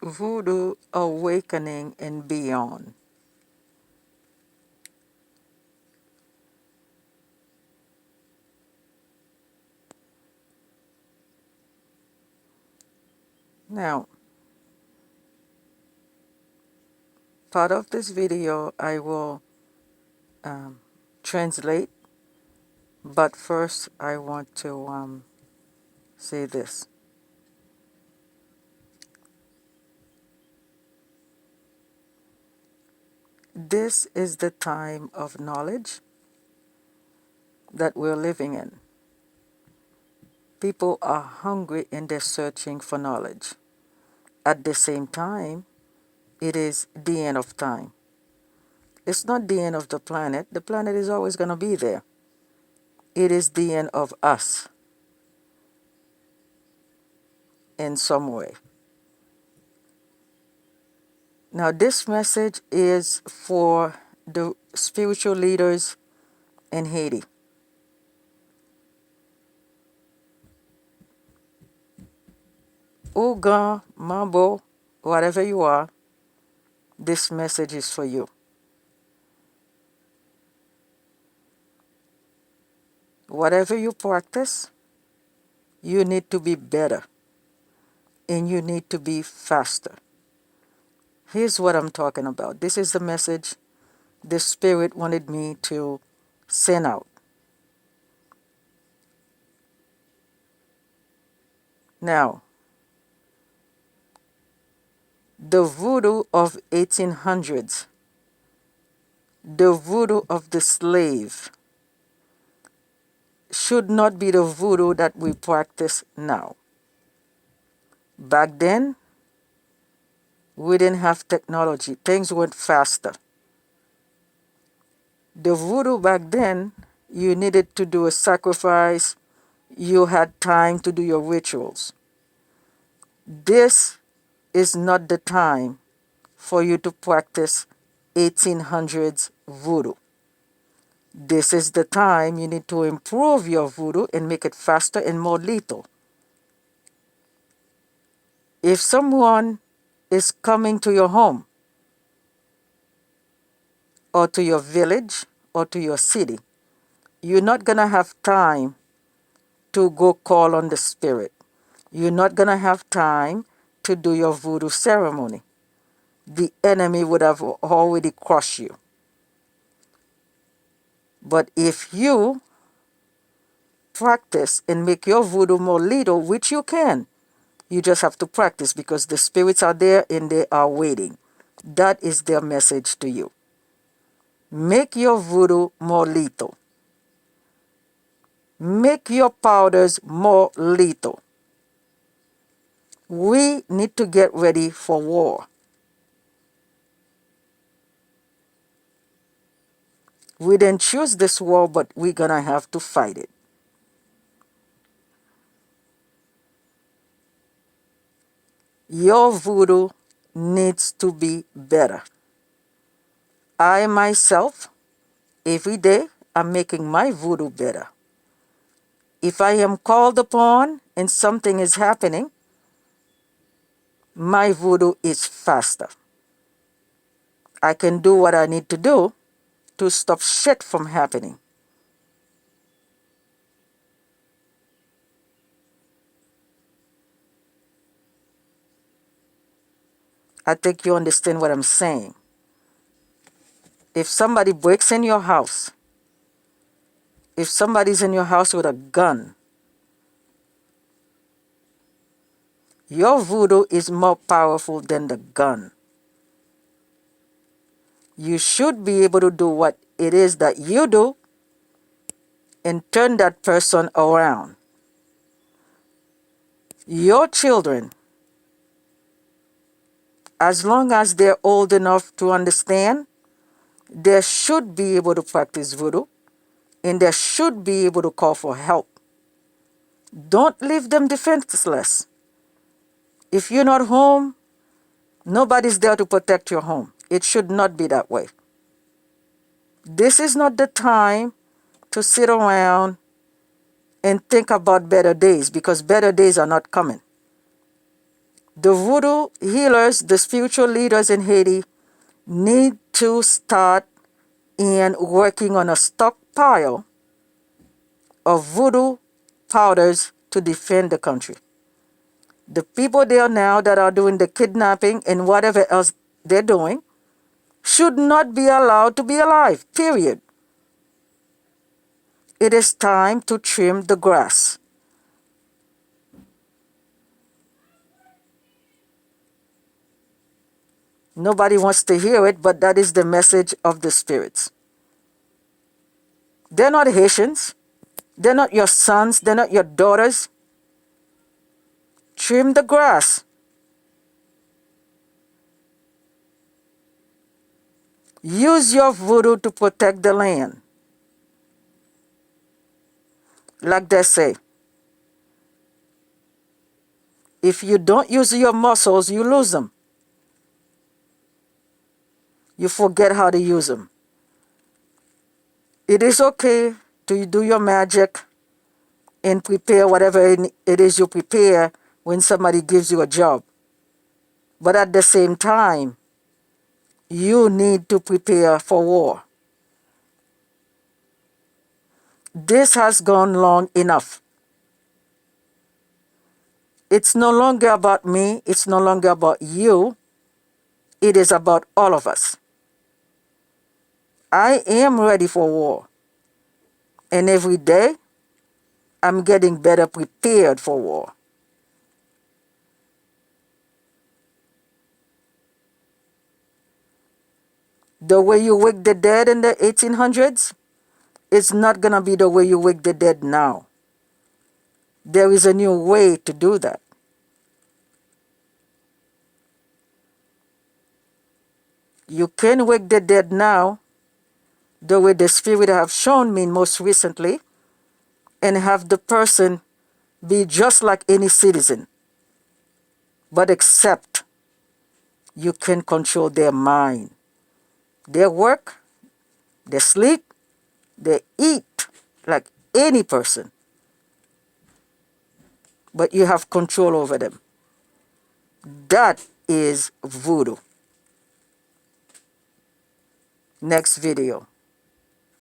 Voodoo Awakening and Beyond. Now, part of this video I will um, translate, but first I want to say this. This is the time of knowledge that we're living in. People are hungry and they're searching for knowledge. At the same time, it is the end of time. It's not the end of the planet. The planet is always going to be there. It is the end of us in some way. Now, this message is for the spiritual leaders in Haiti. Oga, Mambo, whatever you are, this message is for you. Whatever you practice, you need to be better and you need to be faster. Here's what I'm talking about. This is the message the Spirit wanted me to send out. Now, the voodoo of 1800s, the voodoo of the slave, should not be the voodoo that we practice now. Back then, we didn't have technology. Things went faster. The voodoo back then, you needed to do a sacrifice. You had time to do your rituals. This is not the time for you to practice 1800s voodoo. This is the time you need to improve your voodoo and make it faster and more lethal. If someone is coming to your home or to your village or to your city, you're not going to have time to go call on the spirit. You're not going to have time to do your voodoo ceremony. The enemy would have already crushed you. But if you practice and make your voodoo more lethal, which you can, you just have to practice because the spirits are there and they are waiting. That is their message to you. Make your voodoo more lethal. Make your powders more lethal. We need to get ready for war. We didn't choose this war, but we're going to have to fight it. Your voodoo needs to be better. I myself, every day, am making my voodoo better. If I am called upon and something is happening, my voodoo is faster. I can do what I need to do to stop shit from happening. I think you understand what I'm saying. If somebody breaks in your house, if somebody's in your house with a gun, your voodoo is more powerful than the gun. You should be able to do what it is that you do and turn that person around. Your children, as long as they're old enough to understand, they should be able to practice voodoo and they should be able to call for help. Don't leave them defenseless. If you're not home, nobody's there to protect your home. It should not be that way. This is not the time to sit around and think about better days because better days are not coming. The voodoo healers, the spiritual leaders in Haiti, need to start in working on a stockpile of voodoo powders to defend the country. The people there now that are doing the kidnapping and whatever else they're doing should not be allowed to be alive, period. It is time to trim the grass. Nobody wants to hear it, but that is the message of the spirits. They're not Haitians. They're not your sons. They're not your daughters. Trim the grass. Use your voodoo to protect the land. Like they say, if you don't use your muscles, you lose them. You forget how to use them. It is okay to do your magic and prepare whatever it is you prepare when somebody gives you a job. But at the same time, you need to prepare for war. This has gone long enough. It's no longer about me. It's no longer about you. It is about all of us. I am ready for war. And every day, I'm getting better prepared for war. The way you wake the dead in the 1800s is not going to be the way you wake the dead now. There is a new way to do that. You can wake the dead now the way the Spirit have shown me most recently, and have the person be just like any citizen. But except you can control their mind. They work, they sleep, they eat like any person. But you have control over them. That is voodoo. Next video.